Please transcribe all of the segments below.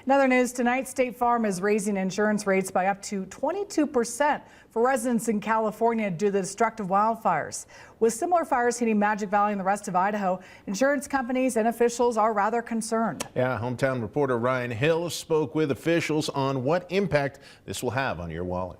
In other news tonight, State Farm is raising insurance rates by up to 22% for residents in California due to the destructive wildfires. With similar fires hitting Magic Valley and the rest of Idaho, insurance companies and officials are rather concerned. Yeah, hometown reporter Ryan Hill spoke with officials on what impact this will have on your wallet.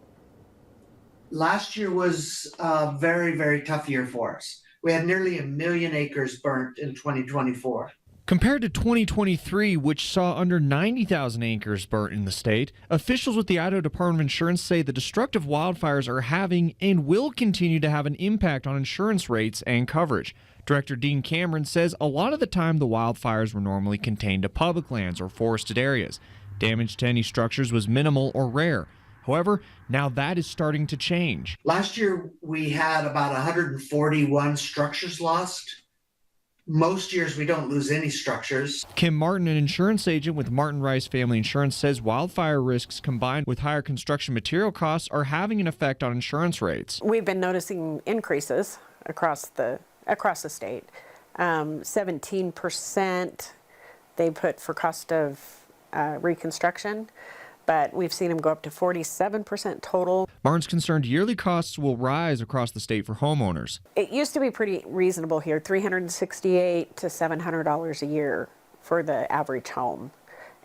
Last year was a very, very tough year for us. We had nearly 1 million acres burnt in 2024. Compared to 2023, which saw under 90,000 acres burnt in the state, officials with the Idaho Department of Insurance say the destructive wildfires are having and will continue to have an impact on insurance rates and coverage. Director Dean Cameron says a lot of the time the wildfires were normally contained to public lands or forested areas. Damage to any structures was minimal or rare. However, now that is starting to change. Last year, we had about 141 structures lost. Most years we don't lose any structures. Kim Martin, an insurance agent with Martin Rice Family Insurance, says wildfire risks combined with higher construction material costs are having an effect on insurance rates. We've been noticing increases across the state. 17% they put for cost of reconstruction, but we've seen them go up to 47% total. Martin's concerned yearly costs will rise across the state for homeowners. It used to be pretty reasonable here, $368 to $700 a year for the average home.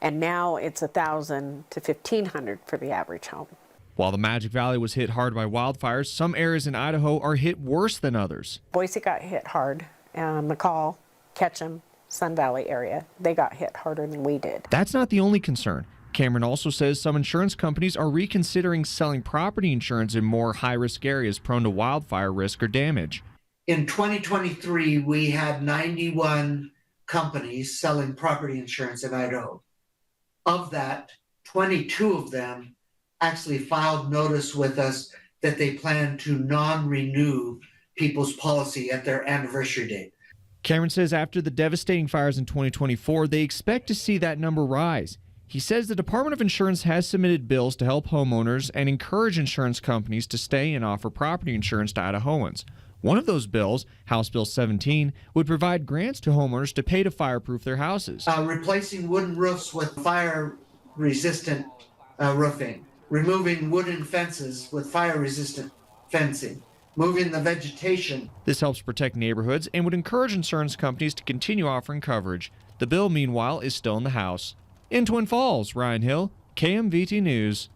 And now it's $1,000 to $1,500 for the average home. While the Magic Valley was hit hard by wildfires, some areas in Idaho are hit worse than others. Boise got hit hard. McCall, Ketchum, Sun Valley area, they got hit harder than we did. That's not the only concern. Cameron also says some insurance companies are reconsidering selling property insurance in more high-risk areas prone to wildfire risk or damage. In 2023, we had 91 companies selling property insurance in Idaho. Of that, 22 of them actually filed notice with us that they plan to non-renew people's policy at their anniversary date. Cameron says after the devastating fires in 2024, they expect to see that number rise. He says the Department of Insurance has submitted bills to help homeowners and encourage insurance companies to stay and offer property insurance to Idahoans. One of those bills, House Bill 17, would provide grants to homeowners to pay to fireproof their houses. Replacing wooden roofs with fire-resistant roofing, removing wooden fences with fire-resistant fencing, moving the vegetation. This helps protect neighborhoods and would encourage insurance companies to continue offering coverage. The bill, meanwhile, is still in the House. In Twin Falls, Ryan Hill, KMVT News.